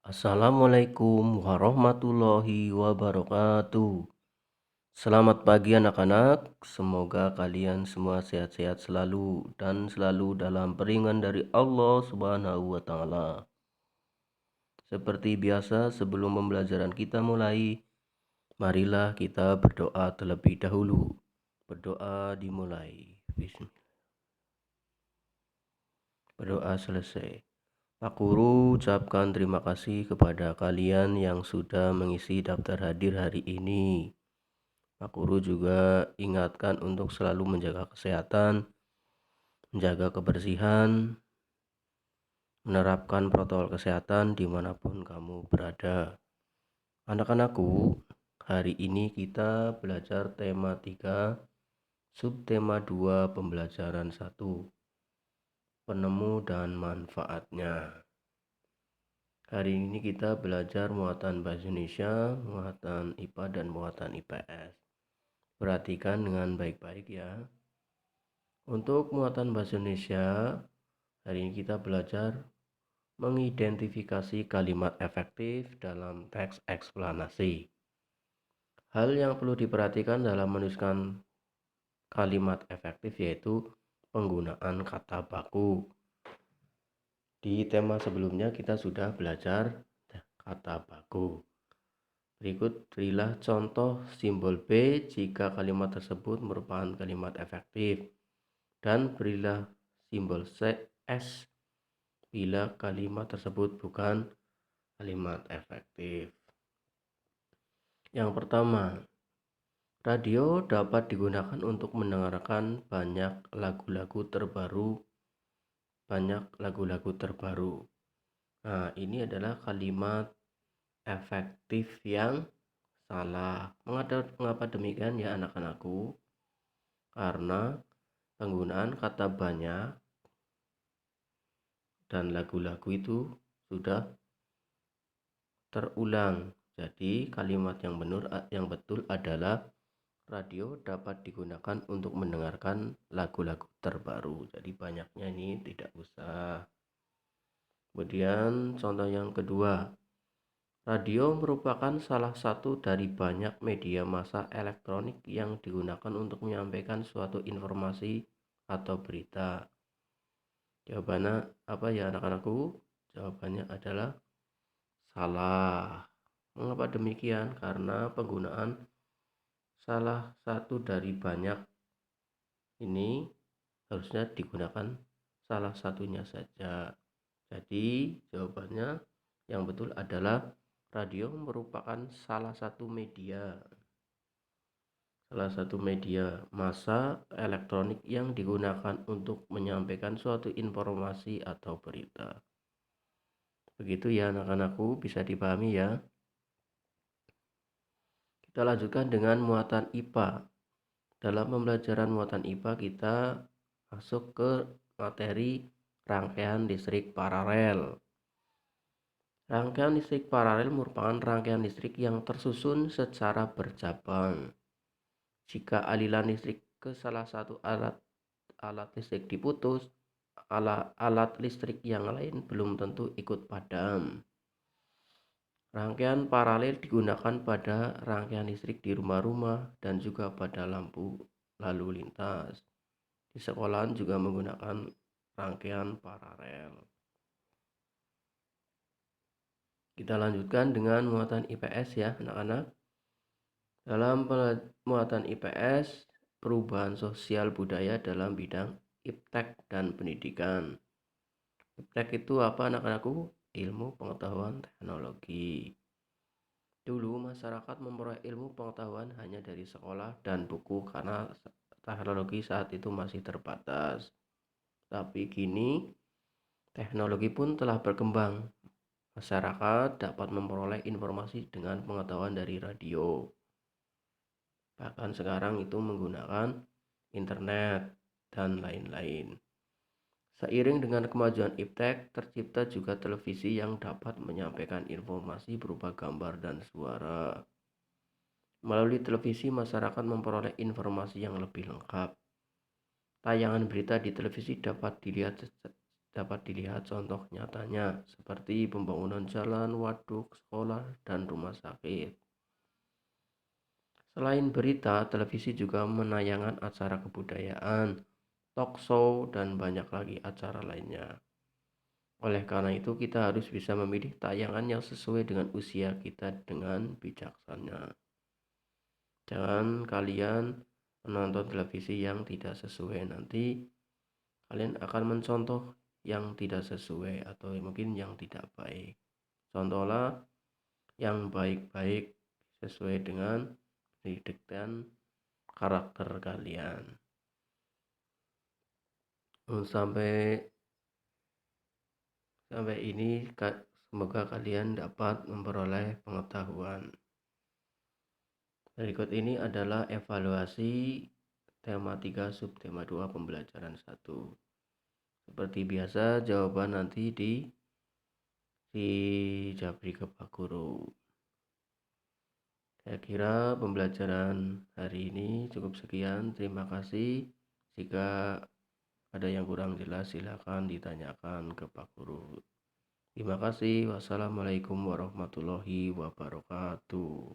Assalamualaikum warahmatullahi wabarakatuh. Selamat pagi anak-anak, semoga kalian semua sehat-sehat selalu dan selalu dalam peringatan dari Allah Subhanahu wa taala. Seperti biasa, sebelum pembelajaran kita mulai, marilah kita berdoa terlebih dahulu. Berdoa dimulai. Bismillah. Berdoa selesai. Pak Guru ucapkan terima kasih kepada kalian yang sudah mengisi daftar hadir hari ini. Pak Guru juga ingatkan untuk selalu menjaga kesehatan, menjaga kebersihan, menerapkan protokol kesehatan dimanapun kamu berada. Anak-anakku, hari ini kita belajar tema 3, subtema 2, pembelajaran 1, penemu dan manfaatnya. Hari ini kita belajar muatan bahasa Indonesia, muatan IPA, dan muatan IPS. Perhatikan dengan baik-baik ya. Untuk muatan bahasa Indonesia, hari ini kita belajar mengidentifikasi kalimat efektif dalam teks eksplanasi. Hal yang perlu diperhatikan dalam menuliskan kalimat efektif yaitu penggunaan kata baku. Di tema sebelumnya kita sudah belajar kata baku. Berikut berilah contoh simbol B jika kalimat tersebut merupakan kalimat efektif, dan berilah simbol S bila kalimat tersebut bukan kalimat efektif. Yang pertama, radio dapat digunakan untuk mendengarkan banyak lagu-lagu terbaru. Nah, ini adalah kalimat efektif yang salah. Mengapa demikian ya anak-anakku? Karena penggunaan kata banyak dan lagu-lagu itu sudah terulang. Jadi kalimat yang betul adalah radio dapat digunakan untuk mendengarkan lagu-lagu terbaru. Jadi banyaknya ini tidak usah. Kemudian contoh yang kedua, radio merupakan salah satu dari banyak media massa elektronik yang digunakan untuk menyampaikan suatu informasi atau berita. Jawabannya apa ya anak-anakku? Jawabannya adalah salah. Mengapa demikian? Karena penggunaan salah satu dari banyak ini harusnya digunakan salah satunya saja. Jadi jawabannya yang betul adalah radio merupakan salah satu media massa elektronik yang digunakan untuk menyampaikan suatu informasi atau berita. Begitu ya anak-anakku, bisa dipahami ya. Kita lanjutkan dengan muatan IPA. Dalam pembelajaran muatan IPA kita masuk ke materi rangkaian listrik paralel. Rangkaian listrik paralel merupakan rangkaian listrik yang tersusun secara bercabang. Jika aliran listrik ke salah satu alat listrik diputus, alat listrik yang lain belum tentu ikut padam. Rangkaian paralel digunakan pada rangkaian listrik di rumah-rumah dan juga pada lampu lalu lintas. Di sekolahan juga menggunakan rangkaian paralel. Kita lanjutkan dengan muatan IPS ya anak-anak. Dalam muatan IPS, perubahan sosial budaya dalam bidang iptek dan pendidikan. Iptek itu apa anak-anakku? Ilmu pengetahuan teknologi. Dulu masyarakat memperoleh ilmu pengetahuan hanya dari sekolah dan buku karena teknologi saat itu masih terbatas. Tapi kini teknologi pun telah berkembang. Masyarakat dapat memperoleh informasi dengan pengetahuan dari radio. Bahkan sekarang itu menggunakan internet dan lain-lain. Seiring dengan kemajuan iptek, tercipta juga televisi yang dapat menyampaikan informasi berupa gambar dan suara. Melalui televisi, masyarakat memperoleh informasi yang lebih lengkap. Tayangan berita di televisi dapat dilihat dapat dilihat contoh nyatanya seperti pembangunan jalan, waduk, sekolah, dan rumah sakit. Selain berita, televisi juga menayangkan acara kebudayaan, talk show, dan banyak lagi acara lainnya. Oleh karena itu, kita harus bisa memilih tayangan yang sesuai dengan usia kita dengan bijaksana. Jangan kalian menonton televisi yang tidak sesuai, nanti kalian akan mencontoh yang tidak sesuai atau mungkin yang tidak baik. Contohlah yang baik-baik sesuai dengan pendidikan karakter kalian. Sampai ini semoga kalian dapat memperoleh pengetahuan. Berikut ini adalah evaluasi tema 3 subtema 2 pembelajaran 1. Seperti biasa jawaban nanti di Japri ke Pak Guru. Saya kira pembelajaran hari ini cukup sekian. Terima kasih. Jika ada yang kurang jelas silakan ditanyakan ke Pak Guru. Terima kasih. Wassalamualaikum warahmatullahi wabarakatuh.